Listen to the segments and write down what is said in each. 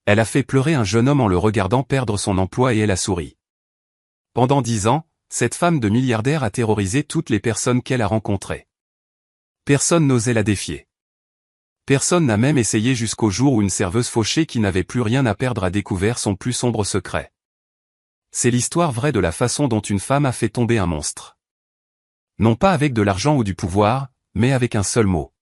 Elle a fait pleurer un jeune homme en le regardant perdre son emploi et elle a souri. Pendant 10 ans, cette femme de milliardaire a terrorisé toutes les personnes qu'elle a rencontrées. Personne n'osait la défier. Personne n'a même essayé jusqu'au jour où une serveuse fauchée qui n'avait plus rien à perdre a découvert son plus sombre secret. C'est l'histoire vraie de la façon dont une femme a fait tomber un monstre. Non pas avec de l'argent ou du pouvoir, mais avec un seul mot.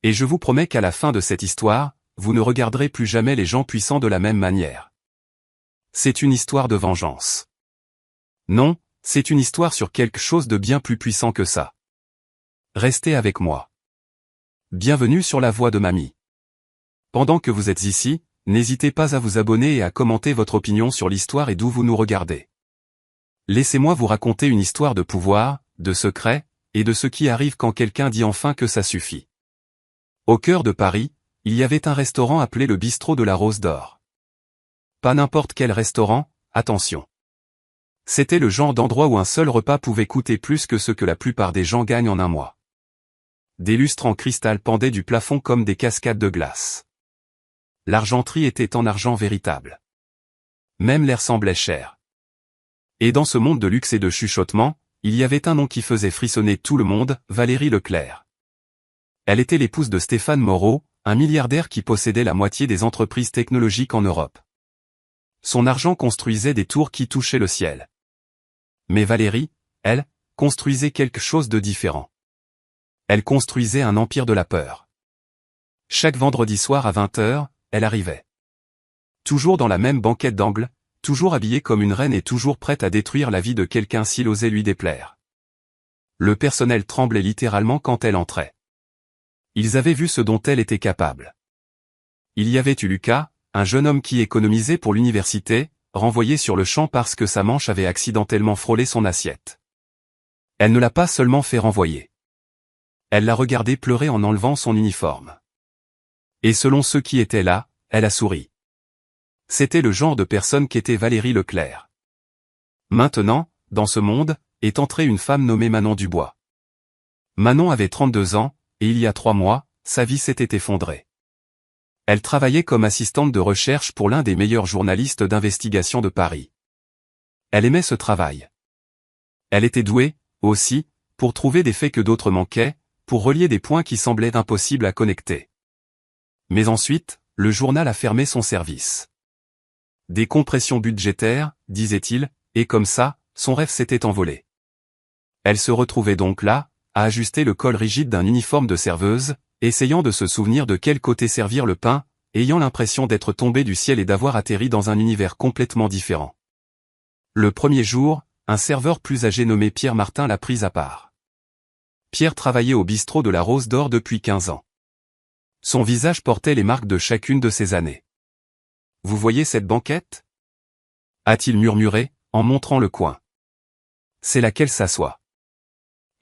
Et je vous promets qu'à la fin de cette histoire, vous ne regarderez plus jamais les gens puissants de la même manière. C'est une histoire de vengeance. Non, c'est une histoire sur quelque chose de bien plus puissant que ça. Restez avec moi. Bienvenue sur la voie de Mamie. Pendant que vous êtes ici, n'hésitez pas à vous abonner et à commenter votre opinion sur l'histoire et d'où vous nous regardez. Laissez-moi vous raconter une histoire de pouvoir, de secret, et de ce qui arrive quand quelqu'un dit enfin que ça suffit. Au cœur de Paris, il y avait un restaurant appelé le Bistrot de la Rose d'Or. Pas n'importe quel restaurant, attention. C'était le genre d'endroit où un seul repas pouvait coûter plus que ce que la plupart des gens gagnent en un mois. Des lustres en cristal pendaient du plafond comme des cascades de glace. L'argenterie était en argent véritable. Même l'air semblait cher. Et dans ce monde de luxe et de chuchotement, il y avait un nom qui faisait frissonner tout le monde, Valérie Leclerc. Elle était l'épouse de Stéphane Moreau, un milliardaire qui possédait la moitié des entreprises technologiques en Europe. Son argent construisait des tours qui touchaient le ciel. Mais Valérie, elle, construisait quelque chose de différent. Elle construisait un empire de la peur. Chaque vendredi soir à 20h, elle arrivait. Toujours dans la même banquette d'angle, toujours habillée comme une reine et toujours prête à détruire la vie de quelqu'un s'il osait lui déplaire. Le personnel tremblait littéralement quand elle entrait. Ils avaient vu ce dont elle était capable. Il y avait eu Lucas, un jeune homme qui économisait pour l'université, renvoyé sur le champ parce que sa manche avait accidentellement frôlé son assiette. Elle ne l'a pas seulement fait renvoyer. Elle l'a regardé pleurer en enlevant son uniforme. Et selon ceux qui étaient là, elle a souri. C'était le genre de personne qu'était Valérie Leclerc. Maintenant, dans ce monde, est entrée une femme nommée Manon Dubois. Manon avait 32 ans, et il y a 3 mois, sa vie s'était effondrée. Elle travaillait comme assistante de recherche pour l'un des meilleurs journalistes d'investigation de Paris. Elle aimait ce travail. Elle était douée, aussi, pour trouver des faits que d'autres manquaient, pour relier des points qui semblaient impossibles à connecter. Mais ensuite, le journal a fermé son service. Des compressions budgétaires, disait-il, et comme ça, son rêve s'était envolé. Elle se retrouvait donc là, à ajuster le col rigide d'un uniforme de serveuse, essayant de se souvenir de quel côté servir le pain, ayant l'impression d'être tombée du ciel et d'avoir atterri dans un univers complètement différent. Le premier jour, un serveur plus âgé nommé Pierre Martin l'a prise à part. Pierre travaillait au bistrot de la Rose d'Or depuis 15 ans. Son visage portait les marques de chacune de ces années. « Vous voyez cette banquette ?» a-t-il murmuré, en montrant le coin. « C'est là qu'elle s'assoit. »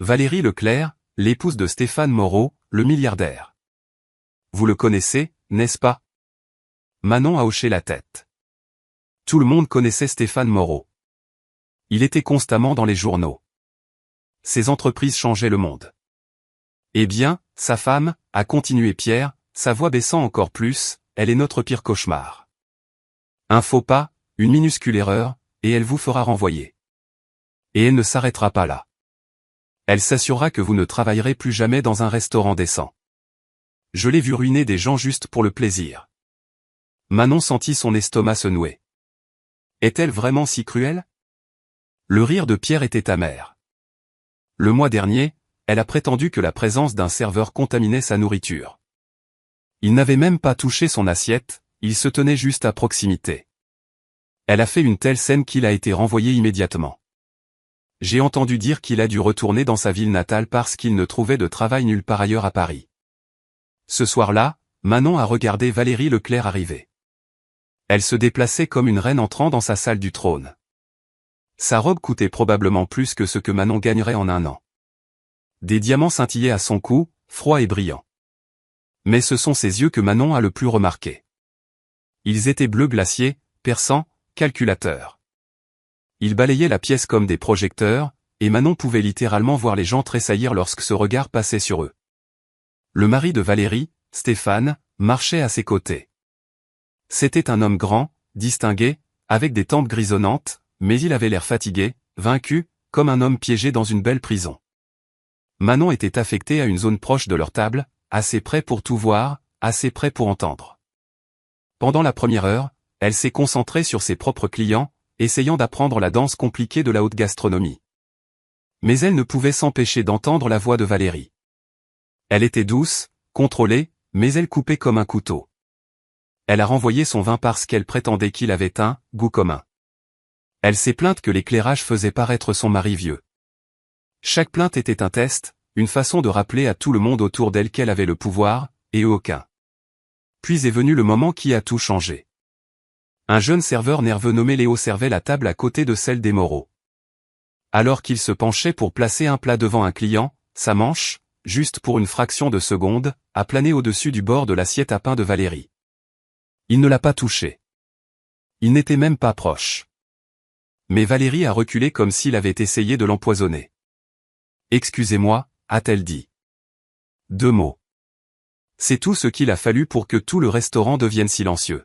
Valérie Leclerc, l'épouse de Stéphane Moreau, le milliardaire. Vous le connaissez, n'est-ce pas? Manon a hoché la tête. Tout le monde connaissait Stéphane Moreau. Il était constamment dans les journaux. Ses entreprises changeaient le monde. Eh bien, sa femme, a continué Pierre, sa voix baissant encore plus, elle est notre pire cauchemar. Un faux pas, une minuscule erreur, et elle vous fera renvoyer. Et elle ne s'arrêtera pas là. Elle s'assurera que vous ne travaillerez plus jamais dans un restaurant décent. Je l'ai vu ruiner des gens juste pour le plaisir. Manon sentit son estomac se nouer. Est-elle vraiment si cruelle? Le rire de Pierre était amer. Le mois dernier, elle a prétendu que la présence d'un serveur contaminait sa nourriture. Il n'avait même pas touché son assiette, il se tenait juste à proximité. Elle a fait une telle scène qu'il a été renvoyé immédiatement. J'ai entendu dire qu'il a dû retourner dans sa ville natale parce qu'il ne trouvait de travail nulle part ailleurs à Paris. Ce soir-là, Manon a regardé Valérie Leclerc arriver. Elle se déplaçait comme une reine entrant dans sa salle du trône. Sa robe coûtait probablement plus que ce que Manon gagnerait en un an. Des diamants scintillaient à son cou, froids et brillants. Mais ce sont ses yeux que Manon a le plus remarqués. Ils étaient bleu glacier, perçants, calculateurs. Ils balayaient la pièce comme des projecteurs, et Manon pouvait littéralement voir les gens tressaillir lorsque ce regard passait sur eux. Le mari de Valérie, Stéphane, marchait à ses côtés. C'était un homme grand, distingué, avec des tempes grisonnantes, mais il avait l'air fatigué, vaincu, comme un homme piégé dans une belle prison. Manon était affectée à une zone proche de leur table, assez près pour tout voir, assez près pour entendre. Pendant la première heure, elle s'est concentrée sur ses propres clients, essayant d'apprendre la danse compliquée de la haute gastronomie. Mais elle ne pouvait s'empêcher d'entendre la voix de Valérie. Elle était douce, contrôlée, mais elle coupait comme un couteau. Elle a renvoyé son vin parce qu'elle prétendait qu'il avait un goût commun. Elle s'est plainte que l'éclairage faisait paraître son mari vieux. Chaque plainte était un test, une façon de rappeler à tout le monde autour d'elle qu'elle avait le pouvoir, et eux aucun. Puis est venu le moment qui a tout changé. Un jeune serveur nerveux nommé Léo servait la table à côté de celle des Moreau. Alors qu'il se penchait pour placer un plat devant un client, sa manche, juste pour une fraction de seconde, a plané au-dessus du bord de l'assiette à pain de Valérie. Il ne l'a pas touché. Il n'était même pas proche. Mais Valérie a reculé comme s'il avait essayé de l'empoisonner. « Excusez-moi » a-t-elle dit. 2 mots. C'est tout ce qu'il a fallu pour que tout le restaurant devienne silencieux.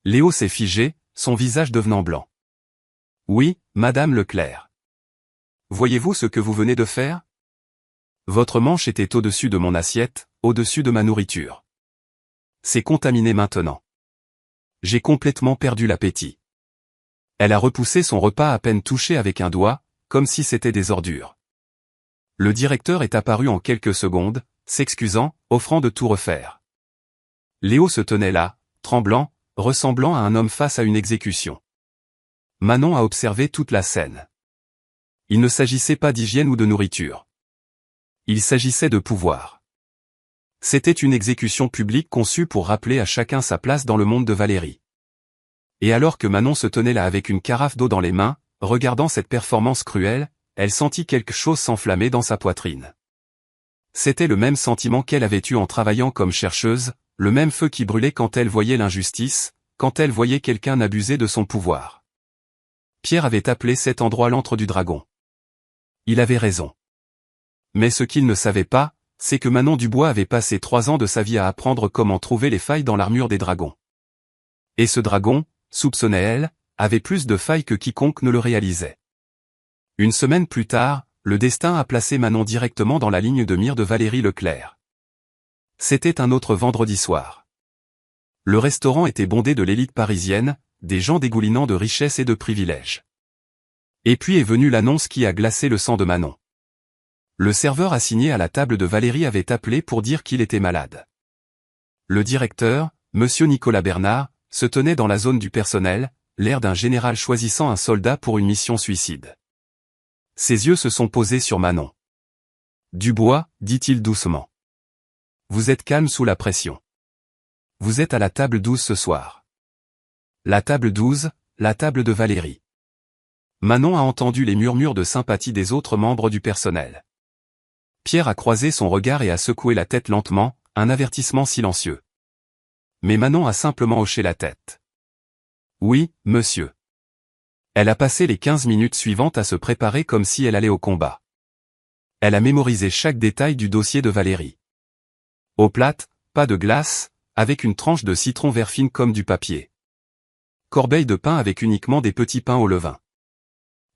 Léo s'est figé, son visage devenant blanc. « Oui, Madame Leclerc. Voyez-vous ce que vous venez de faire ? Votre manche était au-dessus de mon assiette, au-dessus de ma nourriture. C'est contaminé maintenant. J'ai complètement perdu l'appétit. » Elle a repoussé son repas à peine touché avec un doigt, comme si c'était des ordures. Le directeur est apparu en quelques secondes, s'excusant, offrant de tout refaire. Léo se tenait là, tremblant, ressemblant à un homme face à une exécution. Manon a observé toute la scène. Il ne s'agissait pas d'hygiène ou de nourriture. Il s'agissait de pouvoir. C'était une exécution publique conçue pour rappeler à chacun sa place dans le monde de Valérie. Et alors que Manon se tenait là avec une carafe d'eau dans les mains, regardant cette performance cruelle, elle sentit quelque chose s'enflammer dans sa poitrine. C'était le même sentiment qu'elle avait eu en travaillant comme chercheuse, le même feu qui brûlait quand elle voyait l'injustice, quand elle voyait quelqu'un abuser de son pouvoir. Pierre avait appelé cet endroit l'antre du dragon. Il avait raison. Mais ce qu'il ne savait pas, c'est que Manon Dubois avait passé 3 ans de sa vie à apprendre comment trouver les failles dans l'armure des dragons. Et ce dragon, soupçonnait-elle, avait plus de failles que quiconque ne le réalisait. Une semaine plus tard, le destin a placé Manon directement dans la ligne de mire de Valérie Leclerc. C'était un autre vendredi soir. Le restaurant était bondé de l'élite parisienne, des gens dégoulinant de richesse et de privilèges. Et puis est venue l'annonce qui a glacé le sang de Manon. Le serveur assigné à la table de Valérie avait appelé pour dire qu'il était malade. Le directeur, Monsieur Nicolas Bernard, se tenait dans la zone du personnel, l'air d'un général choisissant un soldat pour une mission suicide. Ses yeux se sont posés sur Manon. « Dubois, dit-il doucement. Vous êtes calme sous la pression. Vous êtes à la table 12 ce soir. » La table 12, la table de Valérie. Manon a entendu les murmures de sympathie des autres membres du personnel. Pierre a croisé son regard et a secoué la tête lentement, un avertissement silencieux. Mais Manon a simplement hoché la tête. « Oui, monsieur. » Elle a passé les 15 minutes suivantes à se préparer comme si elle allait au combat. Elle a mémorisé chaque détail du dossier de Valérie. Eau plate, pas de glace, avec une tranche de citron vert fine comme du papier. Corbeille de pain avec uniquement des petits pains au levain.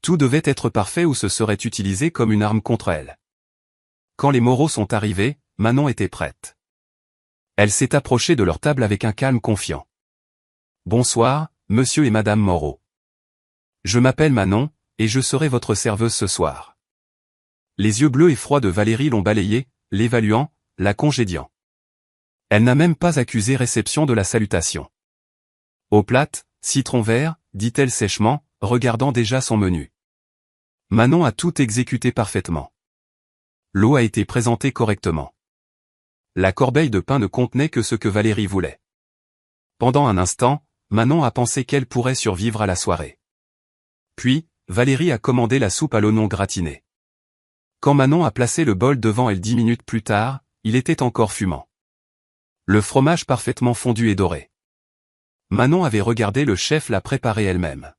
Tout devait être parfait ou ce serait utilisé comme une arme contre elle. Quand les Moreau sont arrivés, Manon était prête. Elle s'est approchée de leur table avec un calme confiant. « Bonsoir, monsieur et madame Moreau. Je m'appelle Manon, et je serai votre serveuse ce soir. » Les yeux bleus et froids de Valérie l'ont balayée, l'évaluant, la congédiant. Elle n'a même pas accusé réception de la salutation. « Eau plate, citron vert, dit-elle sèchement, regardant déjà son menu. Manon a tout exécuté parfaitement. L'eau a été présentée correctement. La corbeille de pain ne contenait que ce que Valérie voulait. Pendant un instant, Manon a pensé qu'elle pourrait survivre à la soirée. Puis, Valérie a commandé la soupe à l'oignon gratiné. Quand Manon a placé le bol devant elle 10 minutes plus tard, il était encore fumant. Le fromage parfaitement fondu et doré. Manon avait regardé le chef la préparer elle-même.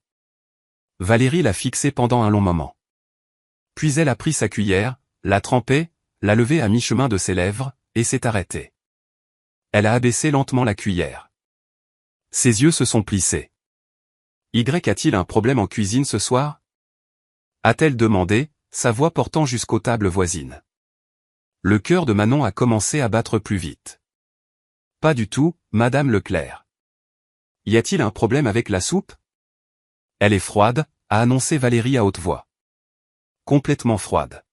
Valérie l'a fixé pendant un long moment. Puis elle a pris sa cuillère, l'a trempée, l'a levée à mi-chemin de ses lèvres, et s'est arrêtée. Elle a abaissé lentement la cuillère. Ses yeux se sont plissés. Y a-t-il un problème en cuisine ce soir? A-t-elle demandé, sa voix portant jusqu'aux tables voisines. Le cœur de Manon a commencé à battre plus vite. Pas du tout, Madame Leclerc. Y a-t-il un problème avec la soupe? Elle est froide, a annoncé Valérie à haute voix. Complètement froide.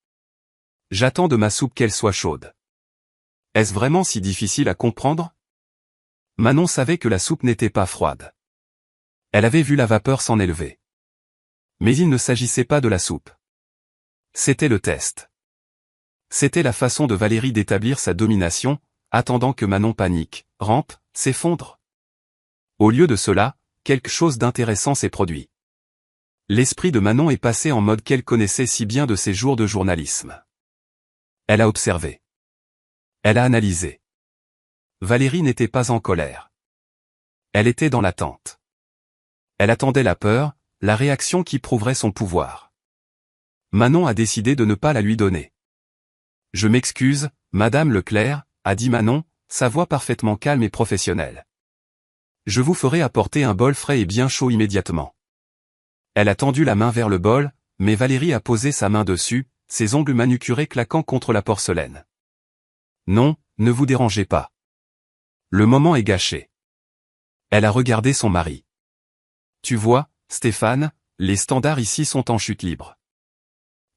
J'attends de ma soupe qu'elle soit chaude. Est-ce vraiment si difficile à comprendre? Manon savait que la soupe n'était pas froide. Elle avait vu la vapeur s'en élever. Mais il ne s'agissait pas de la soupe. C'était le test. C'était la façon de Valérie d'établir sa domination, attendant que Manon panique, rampe, s'effondre. Au lieu de cela, quelque chose d'intéressant s'est produit. L'esprit de Manon est passé en mode qu'elle connaissait si bien de ses jours de journalisme. Elle a observé. Elle a analysé. Valérie n'était pas en colère. Elle était dans l'attente. Elle attendait la peur, la réaction qui prouverait son pouvoir. Manon a décidé de ne pas la lui donner. « Je m'excuse, Madame Leclerc », a dit Manon, sa voix parfaitement calme et professionnelle. « Je vous ferai apporter un bol frais et bien chaud immédiatement. » Elle a tendu la main vers le bol, mais Valérie a posé sa main dessus, ses ongles manucurés claquant contre la porcelaine. « Non, ne vous dérangez pas. Le moment est gâché. » Elle a regardé son mari. « Tu vois, Stéphane, les standards ici sont en chute libre. »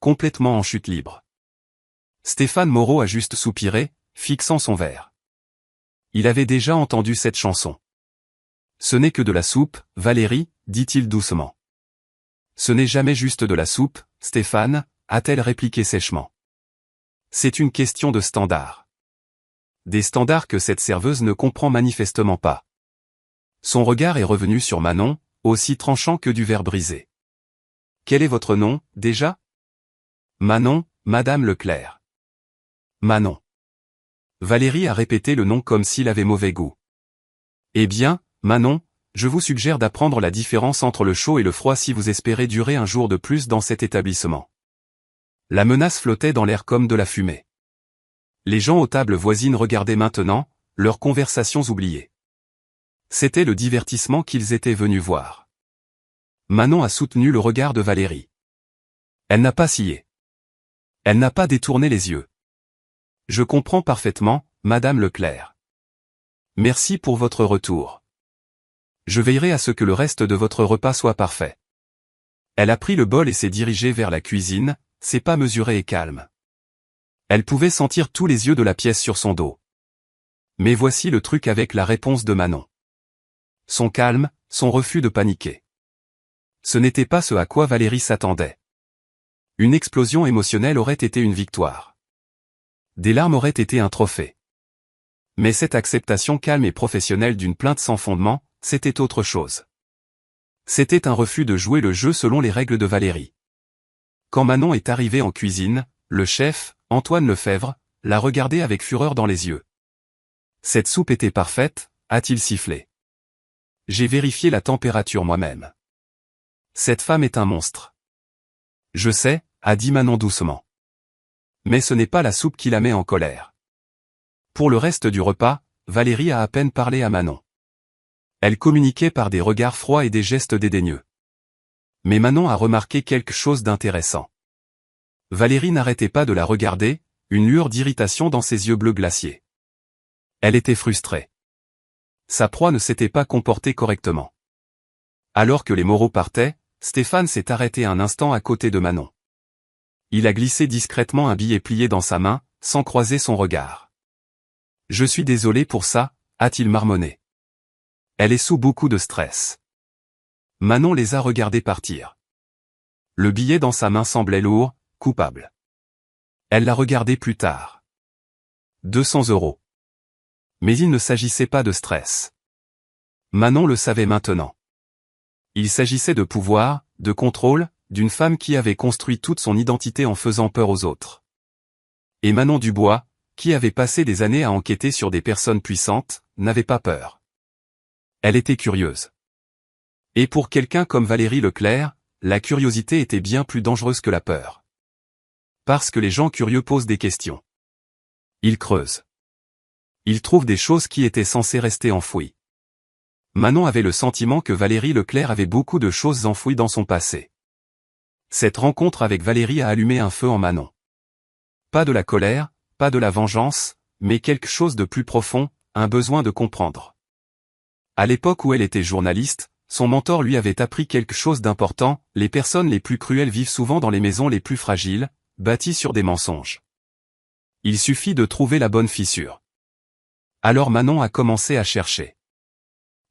Complètement en chute libre. Stéphane Moreau a juste soupiré, fixant son verre. Il avait déjà entendu cette chanson. « Ce n'est que de la soupe, Valérie, dit-il doucement. »« Ce n'est jamais juste de la soupe, Stéphane, a-t-elle répliqué sèchement. C'est une question de standards. Des standards que cette serveuse ne comprend manifestement pas. Son regard est revenu sur Manon, aussi tranchant que du verre brisé. « Quel est votre nom, déjà ?»« Manon, Madame Leclerc. »« Manon. » Valérie a répété le nom comme s'il avait mauvais goût. « Eh bien, Manon, je vous suggère d'apprendre la différence entre le chaud et le froid si vous espérez durer un jour de plus dans cet établissement. » La menace flottait dans l'air comme de la fumée. Les gens aux tables voisines regardaient maintenant, leurs conversations oubliées. C'était le divertissement qu'ils étaient venus voir. Manon a soutenu le regard de Valérie. Elle n'a pas scié. Elle n'a pas détourné les yeux. « Je comprends parfaitement, Madame Leclerc. Merci pour votre retour. Je veillerai à ce que le reste de votre repas soit parfait. » Elle a pris le bol et s'est dirigée vers la cuisine, ses pas mesurés et calmes. Elle pouvait sentir tous les yeux de la pièce sur son dos. Mais voici le truc avec la réponse de Manon. Son calme, son refus de paniquer. Ce n'était pas ce à quoi Valérie s'attendait. Une explosion émotionnelle aurait été une victoire. Des larmes auraient été un trophée. Mais cette acceptation calme et professionnelle d'une plainte sans fondement, c'était autre chose. C'était un refus de jouer le jeu selon les règles de Valérie. Quand Manon est arrivée en cuisine, le chef, Antoine Lefebvre, l'a regardée avec fureur dans les yeux. « Cette soupe était parfaite », a-t-il sifflé. « J'ai vérifié la température moi-même. Cette femme est un monstre. »« Je sais », a dit Manon doucement. Mais ce n'est pas la soupe qui la met en colère. Pour le reste du repas, Valérie a à peine parlé à Manon. Elle communiquait par des regards froids et des gestes dédaigneux. Mais Manon a remarqué quelque chose d'intéressant. Valérie n'arrêtait pas de la regarder, une lueur d'irritation dans ses yeux bleus glaciés. Elle était frustrée. Sa proie ne s'était pas comportée correctement. Alors que les Moreau partaient, Stéphane s'est arrêté un instant à côté de Manon. Il a glissé discrètement un billet plié dans sa main, sans croiser son regard. « Je suis désolé pour ça », a-t-il marmonné. Elle est sous beaucoup de stress. Manon les a regardés partir. Le billet dans sa main semblait lourd, coupable. Elle l'a regardé plus tard. 200 €. Mais il ne s'agissait pas de stress. Manon le savait maintenant. Il s'agissait de pouvoir, de contrôle, d'une femme qui avait construit toute son identité en faisant peur aux autres. Et Manon Dubois, qui avait passé des années à enquêter sur des personnes puissantes, n'avait pas peur. Elle était curieuse. Et pour quelqu'un comme Valérie Leclerc, la curiosité était bien plus dangereuse que la peur. Parce que les gens curieux posent des questions. Ils creusent. Ils trouvent des choses qui étaient censées rester enfouies. Manon avait le sentiment que Valérie Leclerc avait beaucoup de choses enfouies dans son passé. Cette rencontre avec Valérie a allumé un feu en Manon. Pas de la colère, pas de la vengeance, mais quelque chose de plus profond, un besoin de comprendre. À l'époque où elle était journaliste, son mentor lui avait appris quelque chose d'important, les personnes les plus cruelles vivent souvent dans les maisons les plus fragiles, bâties sur des mensonges. Il suffit de trouver la bonne fissure. Alors Manon a commencé à chercher.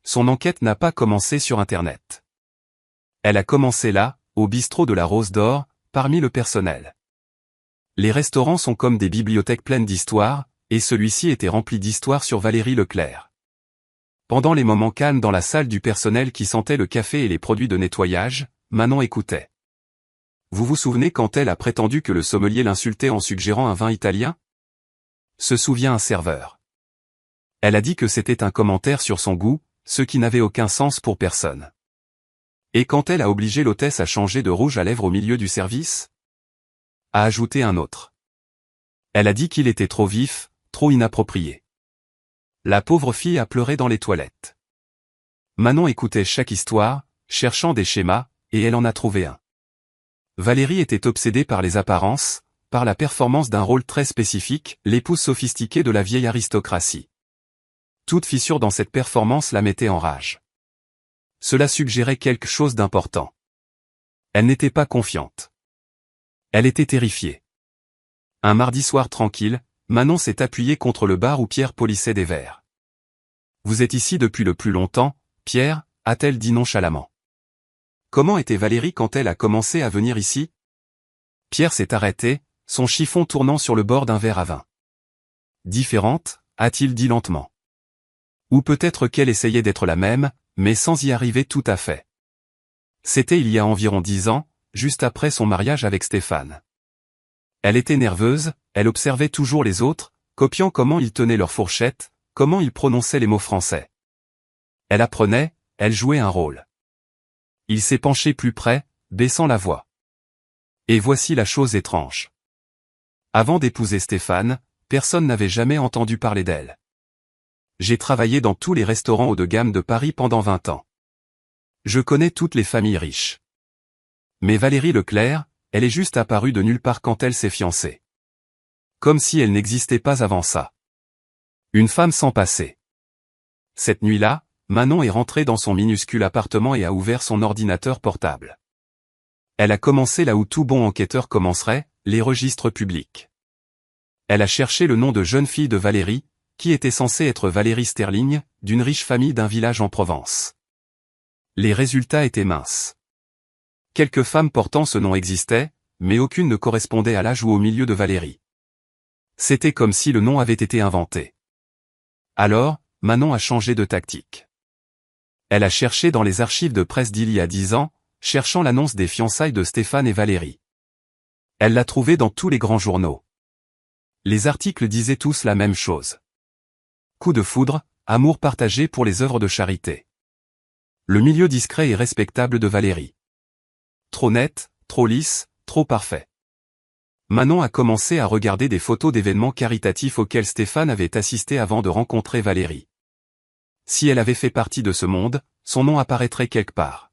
Son enquête n'a pas commencé sur Internet. Elle a commencé là, au bistrot de la Rose d'Or, parmi le personnel. Les restaurants sont comme des bibliothèques pleines d'histoires, et celui-ci était rempli d'histoires sur Valérie Leclerc. Pendant les moments calmes dans la salle du personnel qui sentait le café et les produits de nettoyage, Manon écoutait. Vous vous souvenez quand elle a prétendu que le sommelier l'insultait en suggérant un vin italien? Se souvient un serveur. Elle a dit que c'était un commentaire sur son goût, ce qui n'avait aucun sens pour personne. Et quand elle a obligé l'hôtesse à changer de rouge à lèvres au milieu du service? A ajouté un autre. Elle a dit qu'il était trop vif, trop inapproprié. La pauvre fille a pleuré dans les toilettes. Manon écoutait chaque histoire, cherchant des schémas, et elle en a trouvé un. Valérie était obsédée par les apparences, par la performance d'un rôle très spécifique, l'épouse sophistiquée de la vieille aristocratie. Toute fissure dans cette performance la mettait en rage. Cela suggérait quelque chose d'important. Elle n'était pas confiante. Elle était terrifiée. Un mardi soir tranquille, Manon s'est appuyée contre le bar où Pierre polissait des verres. « Vous êtes ici depuis le plus longtemps, Pierre ?» a-t-elle dit nonchalamment. Comment était Valérie quand elle a commencé à venir ici? Pierre s'est arrêté, son chiffon tournant sur le bord d'un verre à vin. Différente, a-t-il dit lentement. Ou peut-être qu'elle essayait d'être la même, mais sans y arriver tout à fait. C'était il y a environ 10 ans, juste après son mariage avec Stéphane. Elle était nerveuse, elle observait toujours les autres, copiant comment ils tenaient leur fourchette, comment ils prononçaient les mots français. Elle apprenait, elle jouait un rôle. Il s'est penché plus près, baissant la voix. Et voici la chose étrange. Avant d'épouser Stéphane, personne n'avait jamais entendu parler d'elle. J'ai travaillé dans tous les restaurants haut de gamme de Paris pendant 20 ans. Je connais toutes les familles riches. Mais Valérie Leclerc, elle est juste apparue de nulle part quand elle s'est fiancée. Comme si elle n'existait pas avant ça. Une femme sans passé. Cette nuit-là, Manon est rentrée dans son minuscule appartement et a ouvert son ordinateur portable. Elle a commencé là où tout bon enquêteur commencerait, les registres publics. Elle a cherché le nom de jeune fille de Valérie, qui était censée être Valérie Sterling, d'une riche famille d'un village en Provence. Les résultats étaient minces. Quelques femmes portant ce nom existaient, mais aucune ne correspondait à l'âge ou au milieu de Valérie. C'était comme si le nom avait été inventé. Alors, Manon a changé de tactique. Elle a cherché dans les archives de presse d'il y a 10 ans, cherchant l'annonce des fiançailles de Stéphane et Valérie. Elle l'a trouvée dans tous les grands journaux. Les articles disaient tous la même chose. Coup de foudre, amour partagé pour les œuvres de charité. Le milieu discret et respectable de Valérie. Trop net, trop lisse, trop parfait. Manon a commencé à regarder des photos d'événements caritatifs auxquels Stéphane avait assisté avant de rencontrer Valérie. Si elle avait fait partie de ce monde, son nom apparaîtrait quelque part.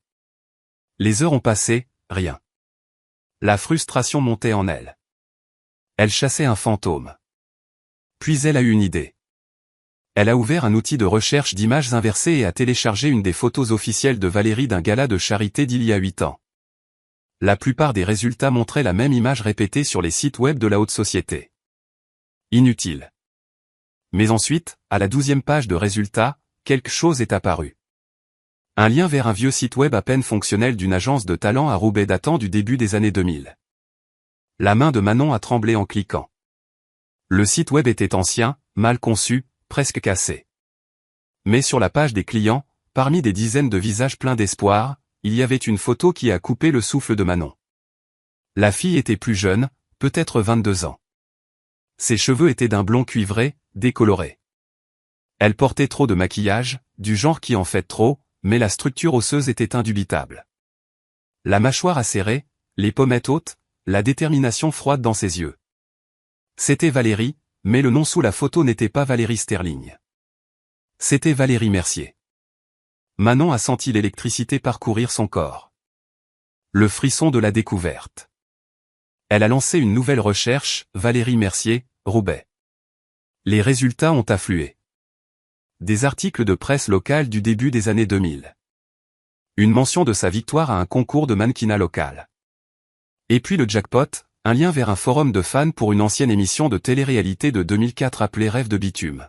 Les heures ont passé, rien. La frustration montait en elle. Elle chassait un fantôme. Puis elle a eu une idée. Elle a ouvert un outil de recherche d'images inversées et a téléchargé une des photos officielles de Valérie d'un gala de charité d'il y a 8 ans. La plupart des résultats montraient la même image répétée sur les sites web de la haute société. Inutile. Mais ensuite, à la 12e page de résultats, quelque chose est apparu. Un lien vers un vieux site web à peine fonctionnel d'une agence de talent à Roubaix datant du début des années 2000. La main de Manon a tremblé en cliquant. Le site web était ancien, mal conçu, presque cassé. Mais sur la page des clients, parmi des dizaines de visages pleins d'espoir, il y avait une photo qui a coupé le souffle de Manon. La fille était plus jeune, peut-être 22 ans. Ses cheveux étaient d'un blond cuivré, décoloré. Elle portait trop de maquillage, du genre qui en fait trop, mais la structure osseuse était indubitable. La mâchoire acérée, les pommettes hautes, la détermination froide dans ses yeux. C'était Valérie, mais le nom sous la photo n'était pas Valérie Sterling. C'était Valérie Mercier. Manon a senti l'électricité parcourir son corps. Le frisson de la découverte. Elle a lancé une nouvelle recherche, Valérie Mercier, Roubaix. Les résultats ont afflué. Des articles de presse locale du début des années 2000. Une mention de sa victoire à un concours de mannequinat local. Et puis le jackpot, un lien vers un forum de fans pour une ancienne émission de télé-réalité de 2004 appelée Rêve de bitume.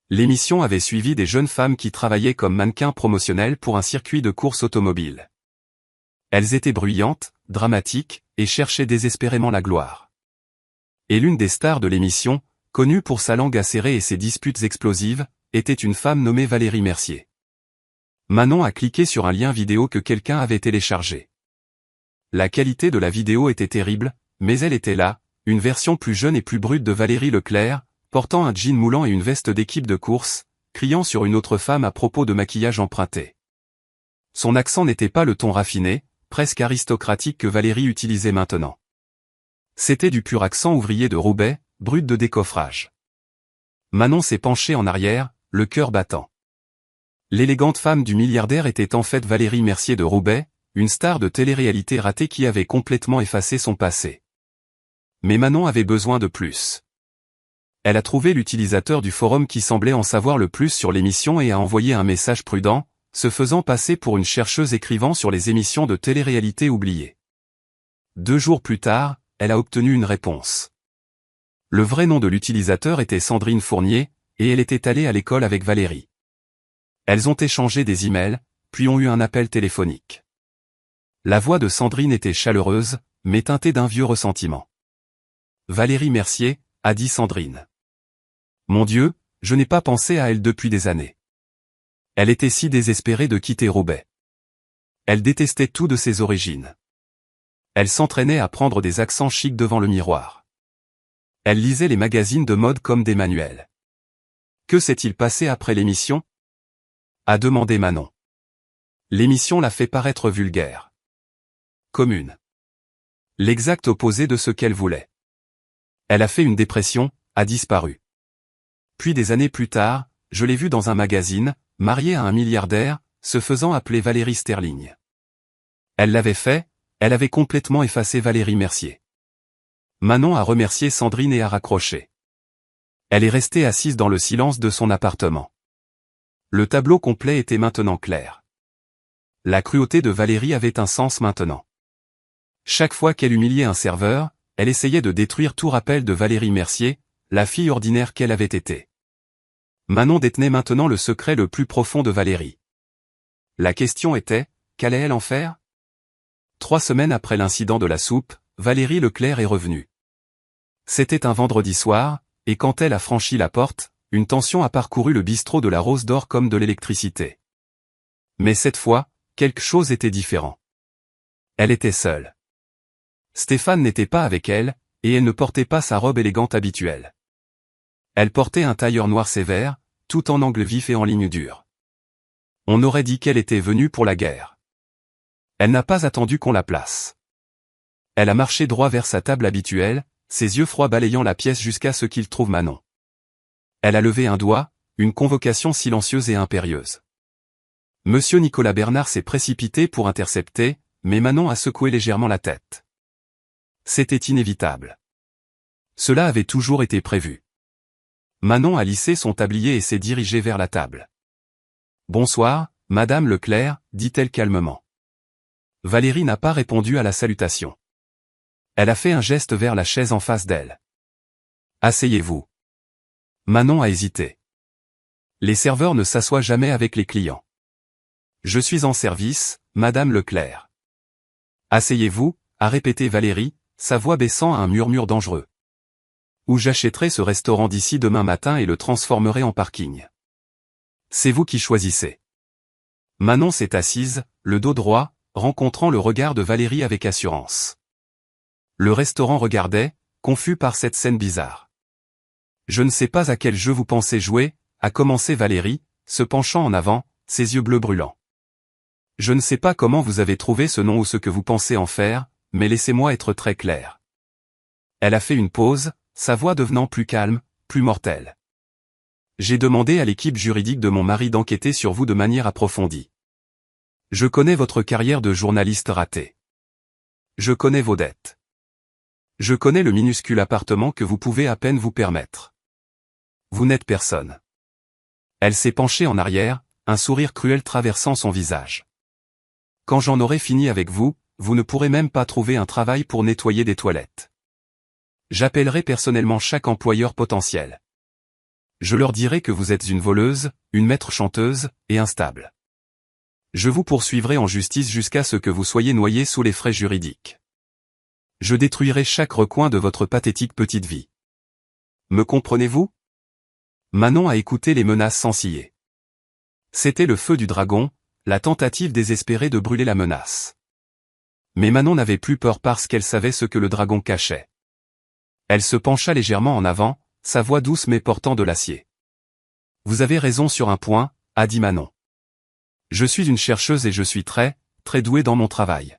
L'émission avait suivi des jeunes femmes qui travaillaient comme mannequins promotionnels pour un circuit de course automobile. Elles étaient bruyantes, dramatiques, et cherchaient désespérément la gloire. Et l'une des stars de l'émission, connue pour sa langue acérée et ses disputes explosives, était une femme nommée Valérie Mercier. Manon a cliqué sur un lien vidéo que quelqu'un avait téléchargé. La qualité de la vidéo était terrible, mais elle était là, une version plus jeune et plus brute de Valérie Leclerc, portant un jean moulant et une veste d'équipe de course, criant sur une autre femme à propos de maquillage emprunté. Son accent n'était pas le ton raffiné, presque aristocratique que Valérie utilisait maintenant. C'était du pur accent ouvrier de Roubaix, brut de décoffrage. Manon s'est penchée en arrière, le cœur battant. L'élégante femme du milliardaire était en fait Valérie Mercier de Roubaix, une star de télé-réalité ratée qui avait complètement effacé son passé. Mais Manon avait besoin de plus. Elle a trouvé l'utilisateur du forum qui semblait en savoir le plus sur l'émission et a envoyé un message prudent, se faisant passer pour une chercheuse écrivant sur les émissions de télé-réalité oubliées. 2 jours plus tard, elle a obtenu une réponse. Le vrai nom de l'utilisateur était Sandrine Fournier, et elle était allée à l'école avec Valérie. Elles ont échangé des emails, puis ont eu un appel téléphonique. La voix de Sandrine était chaleureuse, mais teintée d'un vieux ressentiment. « Valérie Mercier », a dit Sandrine. « Mon Dieu, je n'ai pas pensé à elle depuis des années. Elle était si désespérée de quitter Roubaix. Elle détestait tout de ses origines. Elle s'entraînait à prendre des accents chics devant le miroir. Elle lisait les magazines de mode comme des manuels. Que s'est-il passé après l'émission ? A demandé Manon. L'émission l'a fait paraître vulgaire. Commune. L'exact opposé de ce qu'elle voulait. Elle a fait une dépression, a disparu. Puis des années plus tard, je l'ai vue dans un magazine, mariée à un milliardaire, se faisant appeler Valérie Sterling. Elle l'avait fait, elle avait complètement effacé Valérie Mercier. Manon a remercié Sandrine et a raccroché. Elle est restée assise dans le silence de son appartement. Le tableau complet était maintenant clair. La cruauté de Valérie avait un sens maintenant. Chaque fois qu'elle humiliait un serveur, elle essayait de détruire tout rappel de Valérie Mercier, la fille ordinaire qu'elle avait été. Manon détenait maintenant le secret le plus profond de Valérie. La question était, qu'allait-elle en faire ? 3 semaines après l'incident de la soupe, Valérie Leclerc est revenue. C'était un vendredi soir, et quand elle a franchi la porte, une tension a parcouru le bistrot de la Rose d'Or comme de l'électricité. Mais cette fois, quelque chose était différent. Elle était seule. Stéphane n'était pas avec elle, et elle ne portait pas sa robe élégante habituelle. Elle portait un tailleur noir sévère, tout en angle vif et en ligne dure. On aurait dit qu'elle était venue pour la guerre. Elle n'a pas attendu qu'on la place. Elle a marché droit vers sa table habituelle, ses yeux froids balayant la pièce jusqu'à ce qu'il trouve Manon. Elle a levé un doigt, une convocation silencieuse et impérieuse. Monsieur Nicolas Bernard s'est précipité pour intercepter, mais Manon a secoué légèrement la tête. C'était inévitable. Cela avait toujours été prévu. Manon a lissé son tablier et s'est dirigée vers la table. « Bonsoir, Madame Leclerc », dit-elle calmement. Valérie n'a pas répondu à la salutation. Elle a fait un geste vers la chaise en face d'elle. « Asseyez-vous. » Manon a hésité. Les serveurs ne s'assoient jamais avec les clients. « Je suis en service, Madame Leclerc. »« Asseyez-vous », a répété Valérie, sa voix baissant à un murmure dangereux. « Ou j'achèterai ce restaurant d'ici demain matin et le transformerai en parking. C'est vous qui choisissez. » Manon s'est assise, le dos droit, rencontrant le regard de Valérie avec assurance. Le restaurant regardait, confus par cette scène bizarre. « Je ne sais pas à quel jeu vous pensez jouer », a commencé Valérie, se penchant en avant, ses yeux bleus brûlants. « Je ne sais pas comment vous avez trouvé ce nom ou ce que vous pensez en faire, mais laissez-moi être très clair. » Elle a fait une pause, sa voix devenant plus calme, plus mortelle. J'ai demandé à l'équipe juridique de mon mari d'enquêter sur vous de manière approfondie. Je connais votre carrière de journaliste ratée. Je connais vos dettes. Je connais le minuscule appartement que vous pouvez à peine vous permettre. Vous n'êtes personne. Elle s'est penchée en arrière, un sourire cruel traversant son visage. Quand j'en aurai fini avec vous, vous ne pourrez même pas trouver un travail pour nettoyer des toilettes. J'appellerai personnellement chaque employeur potentiel. Je leur dirai que vous êtes une voleuse, une maître chanteuse, et instable. Je vous poursuivrai en justice jusqu'à ce que vous soyez noyé sous les frais juridiques. Je détruirai chaque recoin de votre pathétique petite vie. Me comprenez-vous? Manon a écouté les menaces sans ciller. C'était le feu du dragon, la tentative désespérée de brûler la menace. Mais Manon n'avait plus peur parce qu'elle savait ce que le dragon cachait. Elle se pencha légèrement en avant, sa voix douce mais portant de l'acier. Vous avez raison sur un point, a dit Manon. Je suis une chercheuse et je suis très douée dans mon travail.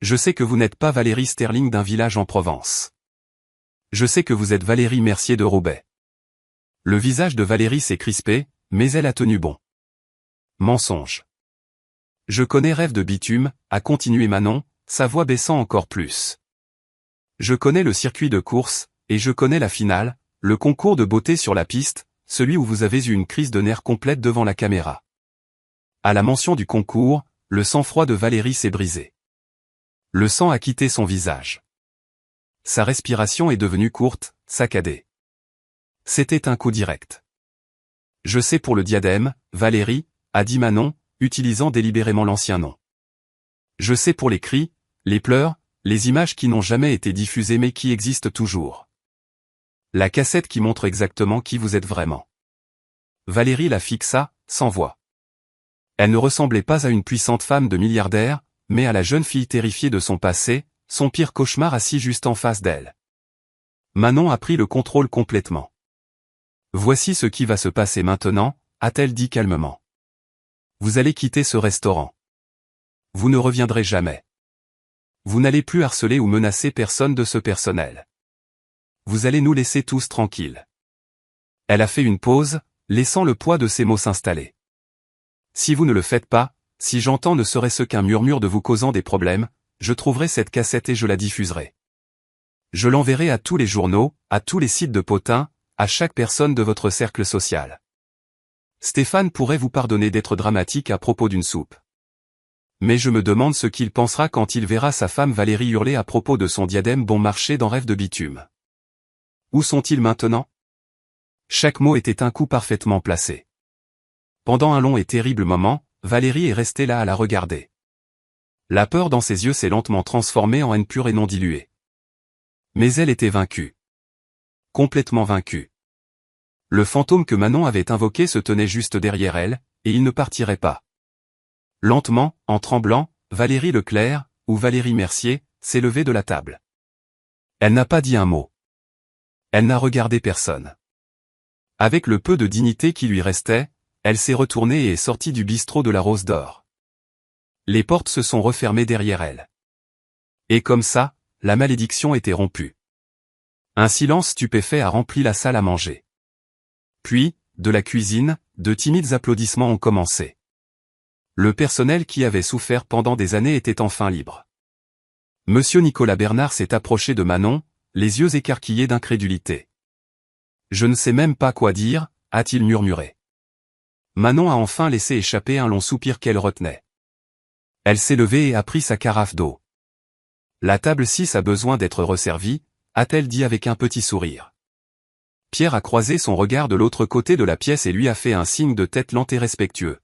Je sais que vous n'êtes pas Valérie Sterling d'un village en Provence. Je sais que vous êtes Valérie Mercier de Roubaix. Le visage de Valérie s'est crispé, mais elle a tenu bon. Mensonge. Je connais Rêve de bitume, a continué Manon, sa voix baissant encore plus. Je connais le circuit de course, et je connais la finale, le concours de beauté sur la piste, celui où vous avez eu une crise de nerfs complète devant la caméra. À la mention du concours, le sang-froid de Valérie s'est brisé. Le sang a quitté son visage. Sa respiration est devenue courte, saccadée. C'était un coup direct. Je sais pour le diadème, Valérie, a dit Manon, utilisant délibérément l'ancien nom. Je sais pour les cris, les pleurs, les images qui n'ont jamais été diffusées mais qui existent toujours. La cassette qui montre exactement qui vous êtes vraiment. Valérie la fixa, sans voix. Elle ne ressemblait pas à une puissante femme de milliardaire, mais à la jeune fille terrifiée de son passé, son pire cauchemar assis juste en face d'elle. Manon a pris le contrôle complètement. Voici ce qui va se passer maintenant, a-t-elle dit calmement. Vous allez quitter ce restaurant. Vous ne reviendrez jamais. Vous n'allez plus harceler ou menacer personne de ce personnel. Vous allez nous laisser tous tranquilles. Elle a fait une pause, laissant le poids de ses mots s'installer. Si vous ne le faites pas, si j'entends ne serait-ce qu'un murmure de vous causant des problèmes, je trouverai cette cassette et je la diffuserai. Je l'enverrai à tous les journaux, à tous les sites de potins, à chaque personne de votre cercle social. Stéphane pourrait vous pardonner d'être dramatique à propos d'une soupe. Mais je me demande ce qu'il pensera quand il verra sa femme Valérie hurler à propos de son diadème bon marché dans Rêve de bitume. Où sont-ils maintenant? Chaque mot était un coup parfaitement placé. Pendant un long et terrible moment, Valérie est restée là à la regarder. La peur dans ses yeux s'est lentement transformée en haine pure et non diluée. Mais elle était vaincue. Complètement vaincue. Le fantôme que Manon avait invoqué se tenait juste derrière elle, et il ne partirait pas. Lentement, en tremblant, Valérie Leclerc, ou Valérie Mercier, s'est levée de la table. Elle n'a pas dit un mot. Elle n'a regardé personne. Avec le peu de dignité qui lui restait, elle s'est retournée et est sortie du bistrot de la Rose d'Or. Les portes se sont refermées derrière elle. Et comme ça, la malédiction était rompue. Un silence stupéfait a rempli la salle à manger. Puis, de la cuisine, de timides applaudissements ont commencé. Le personnel qui avait souffert pendant des années était enfin libre. Monsieur Nicolas Bernard s'est approché de Manon, les yeux écarquillés d'incrédulité. Je ne sais même pas quoi dire, a-t-il murmuré. Manon a enfin laissé échapper un long soupir qu'elle retenait. Elle s'est levée et a pris sa carafe d'eau. La table 6 a besoin d'être resservie, a-t-elle dit avec un petit sourire. Pierre a croisé son regard de l'autre côté de la pièce et lui a fait un signe de tête lent et respectueux.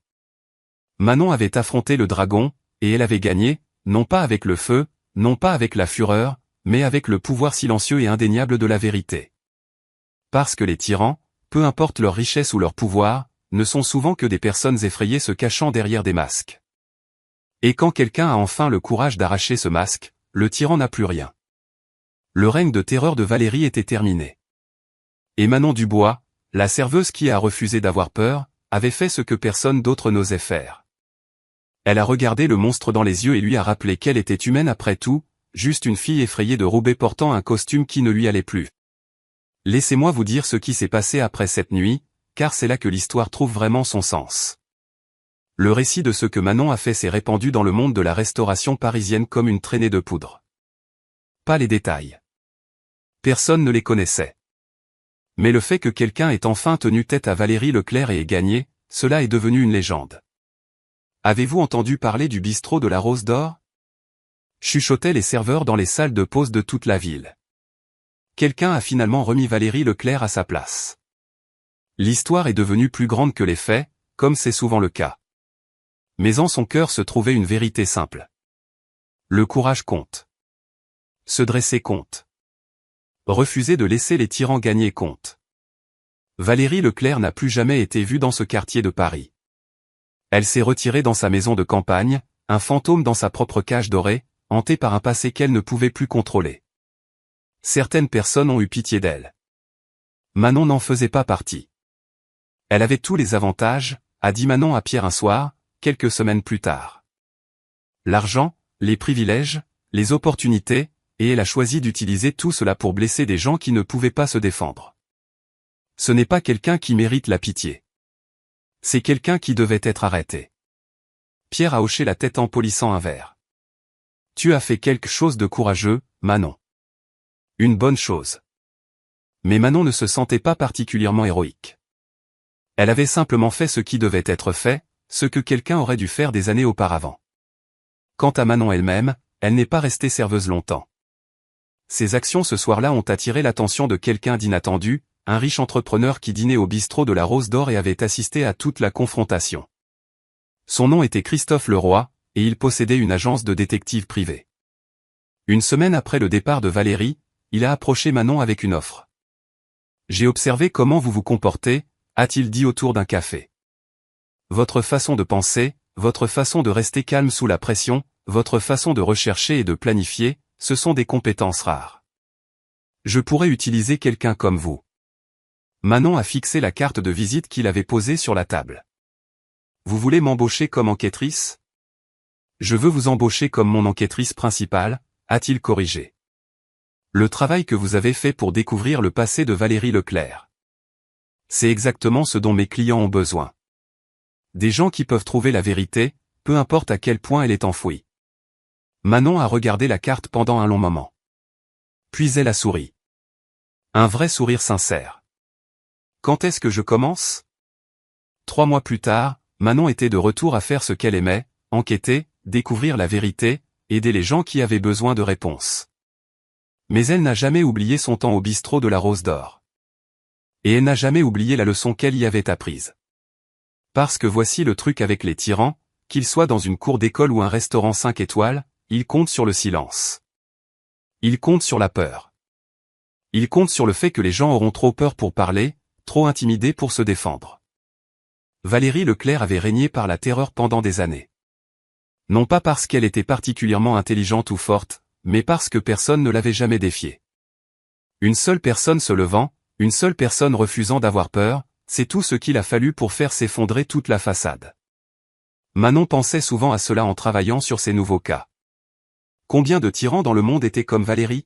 Manon avait affronté le dragon, et elle avait gagné, non pas avec le feu, non pas avec la fureur, mais avec le pouvoir silencieux et indéniable de la vérité. Parce que les tyrans, peu importe leur richesse ou leur pouvoir, ne sont souvent que des personnes effrayées se cachant derrière des masques. Et quand quelqu'un a enfin le courage d'arracher ce masque, le tyran n'a plus rien. Le règne de terreur de Valérie était terminé. Et Manon Dubois, la serveuse qui a refusé d'avoir peur, avait fait ce que personne d'autre n'osait faire. Elle a regardé le monstre dans les yeux et lui a rappelé qu'elle était humaine après tout, juste une fille effrayée de Roubaix portant un costume qui ne lui allait plus. Laissez-moi vous dire ce qui s'est passé après cette nuit, car c'est là que l'histoire trouve vraiment son sens. Le récit de ce que Manon a fait s'est répandu dans le monde de la restauration parisienne comme une traînée de poudre. Pas les détails. Personne ne les connaissait. Mais le fait que quelqu'un ait enfin tenu tête à Valérie Leclerc et ait gagné, cela est devenu une légende. Avez-vous entendu parler du bistrot de la Rose d'Or? Chuchotaient les serveurs dans les salles de pause de toute la ville. Quelqu'un a finalement remis Valérie Leclerc à sa place. L'histoire est devenue plus grande que les faits, comme c'est souvent le cas. Mais en son cœur se trouvait une vérité simple. Le courage compte. Se dresser compte. Refuser de laisser les tyrans gagner compte. Valérie Leclerc n'a plus jamais été vue dans ce quartier de Paris. Elle s'est retirée dans sa maison de campagne, un fantôme dans sa propre cage dorée, hantée par un passé qu'elle ne pouvait plus contrôler. Certaines personnes ont eu pitié d'elle. Manon n'en faisait pas partie. Elle avait tous les avantages, a dit Manon à Pierre un soir, quelques semaines plus tard. L'argent, les privilèges, les opportunités, et elle a choisi d'utiliser tout cela pour blesser des gens qui ne pouvaient pas se défendre. Ce n'est pas quelqu'un qui mérite la pitié. C'est quelqu'un qui devait être arrêté. Pierre a hoché la tête en polissant un verre. Tu as fait quelque chose de courageux, Manon. Une bonne chose. Mais Manon ne se sentait pas particulièrement héroïque. Elle avait simplement fait ce qui devait être fait, ce que quelqu'un aurait dû faire des années auparavant. Quant à Manon elle-même, elle n'est pas restée serveuse longtemps. Ses actions ce soir-là ont attiré l'attention de quelqu'un d'inattendu, un riche entrepreneur qui dînait au bistrot de la Rose d'Or et avait assisté à toute la confrontation. Son nom était Christophe Leroy, et il possédait une agence de détective privée. Une semaine après le départ de Valérie, il a approché Manon avec une offre. « J'ai observé comment vous vous comportez », a-t-il dit autour d'un café. Votre façon de penser, votre façon de rester calme sous la pression, votre façon de rechercher et de planifier, ce sont des compétences rares. Je pourrais utiliser quelqu'un comme vous. Manon a fixé la carte de visite qu'il avait posée sur la table. Vous voulez m'embaucher comme enquêtrice? Je veux vous embaucher comme mon enquêtrice principale, a-t-il corrigé. Le travail que vous avez fait pour découvrir le passé de Valérie Leclerc. C'est exactement ce dont mes clients ont besoin. Des gens qui peuvent trouver la vérité, peu importe à quel point elle est enfouie. Manon a regardé la carte pendant un long moment. Puis elle a souri. Un vrai sourire sincère. Quand est-ce que je commence? 3 mois plus tard, Manon était de retour à faire ce qu'elle aimait, enquêter, découvrir la vérité, aider les gens qui avaient besoin de réponses. Mais elle n'a jamais oublié son temps au bistrot de la Rose d'Or. Et elle n'a jamais oublié la leçon qu'elle y avait apprise. Parce que voici le truc avec les tyrans, qu'ils soient dans une cour d'école ou un restaurant 5 étoiles, ils comptent sur le silence. Ils comptent sur la peur. Ils comptent sur le fait que les gens auront trop peur pour parler, trop intimidés pour se défendre. Valérie Leclerc avait régné par la terreur pendant des années. Non pas parce qu'elle était particulièrement intelligente ou forte, mais parce que personne ne l'avait jamais défiée. Une seule personne se levant, une seule personne refusant d'avoir peur, c'est tout ce qu'il a fallu pour faire s'effondrer toute la façade. Manon pensait souvent à cela en travaillant sur ces nouveaux cas. Combien de tyrans dans le monde étaient comme Valérie?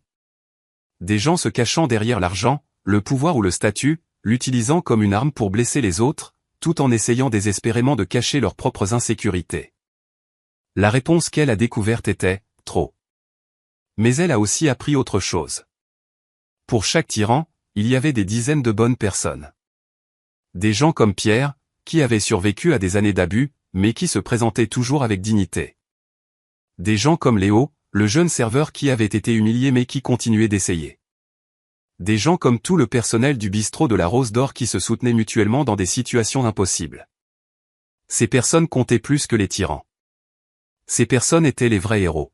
Des gens se cachant derrière l'argent, le pouvoir ou le statut, l'utilisant comme une arme pour blesser les autres, tout en essayant désespérément de cacher leurs propres insécurités. La réponse qu'elle a découverte était « trop ». Mais elle a aussi appris autre chose. Pour chaque tyran, il y avait des dizaines de bonnes personnes. Des gens comme Pierre, qui avaient survécu à des années d'abus, mais qui se présentaient toujours avec dignité. Des gens comme Léo, le jeune serveur qui avait été humilié mais qui continuait d'essayer. Des gens comme tout le personnel du bistrot de la Rose d'Or qui se soutenaient mutuellement dans des situations impossibles. Ces personnes comptaient plus que les tyrans. Ces personnes étaient les vrais héros.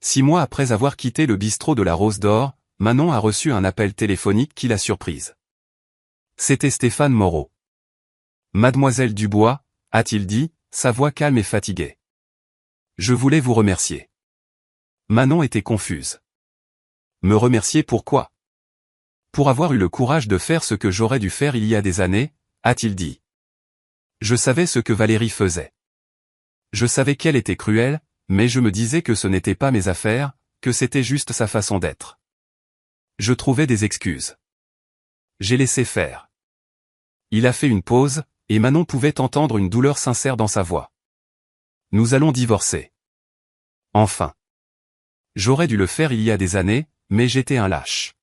6 mois après avoir quitté le bistrot de la Rose d'Or, Manon a reçu un appel téléphonique qui l'a surprise. C'était Stéphane Moreau. « Mademoiselle Dubois », a-t-il dit, sa voix calme et fatiguée. « Je voulais vous remercier. » Manon était confuse. « Me remercier pourquoi ? » « Pour avoir eu le courage de faire ce que j'aurais dû faire il y a des années, » a-t-il dit. « Je savais ce que Valérie faisait. Je savais qu'elle était cruelle, mais je me disais que ce n'était pas mes affaires, que c'était juste sa façon d'être. Je trouvais des excuses. J'ai laissé faire. Il a fait une pause, et Manon pouvait entendre une douleur sincère dans sa voix. Nous allons divorcer. Enfin. J'aurais dû le faire il y a des années, mais j'étais un lâche.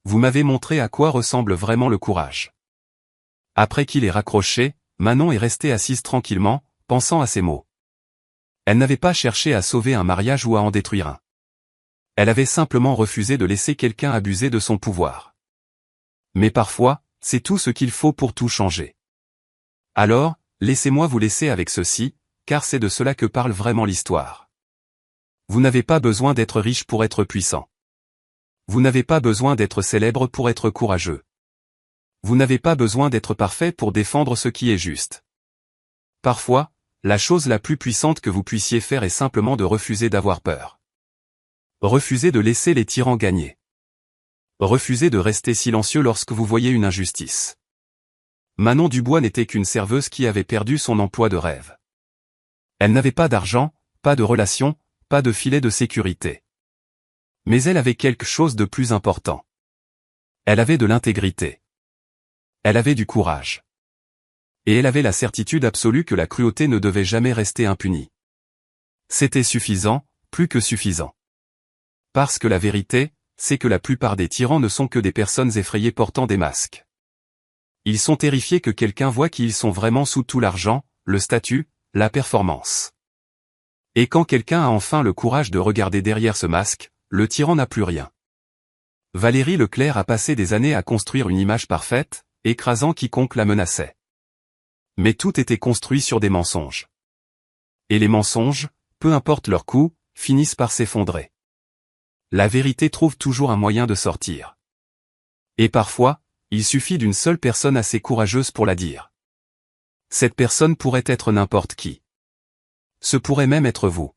Vous m'avez montré à quoi ressemble vraiment le courage. Après qu'il ait raccroché, Manon est restée assise tranquillement, pensant à ces mots. Elle n'avait pas cherché à sauver un mariage ou à en détruire un. Elle avait simplement refusé de laisser quelqu'un abuser de son pouvoir. Mais parfois, c'est tout ce qu'il faut pour tout changer. Alors, laissez-moi vous laisser avec ceci, car c'est de cela que parle vraiment l'histoire. Vous n'avez pas besoin d'être riche pour être puissant. Vous n'avez pas besoin d'être célèbre pour être courageux. Vous n'avez pas besoin d'être parfait pour défendre ce qui est juste. Parfois, la chose la plus puissante que vous puissiez faire est simplement de refuser d'avoir peur. Refusez de laisser les tyrans gagner. Refusez de rester silencieux lorsque vous voyez une injustice. Manon Dubois n'était qu'une serveuse qui avait perdu son emploi de rêve. Elle n'avait pas d'argent, pas de relations, pas de filet de sécurité. Mais elle avait quelque chose de plus important. Elle avait de l'intégrité. Elle avait du courage. Et elle avait la certitude absolue que la cruauté ne devait jamais rester impunie. C'était suffisant, plus que suffisant. Parce que la vérité, c'est que la plupart des tyrans ne sont que des personnes effrayées portant des masques. Ils sont terrifiés que quelqu'un voie qui ils sont vraiment sous tout l'argent, le statut, la performance. Et quand quelqu'un a enfin le courage de regarder derrière ce masque, le tyran n'a plus rien. Valérie Leclerc a passé des années à construire une image parfaite, écrasant quiconque la menaçait. Mais tout était construit sur des mensonges. Et les mensonges, peu importe leur coût, finissent par s'effondrer. La vérité trouve toujours un moyen de sortir. Et parfois, il suffit d'une seule personne assez courageuse pour la dire. Cette personne pourrait être n'importe qui. Ce pourrait même être vous.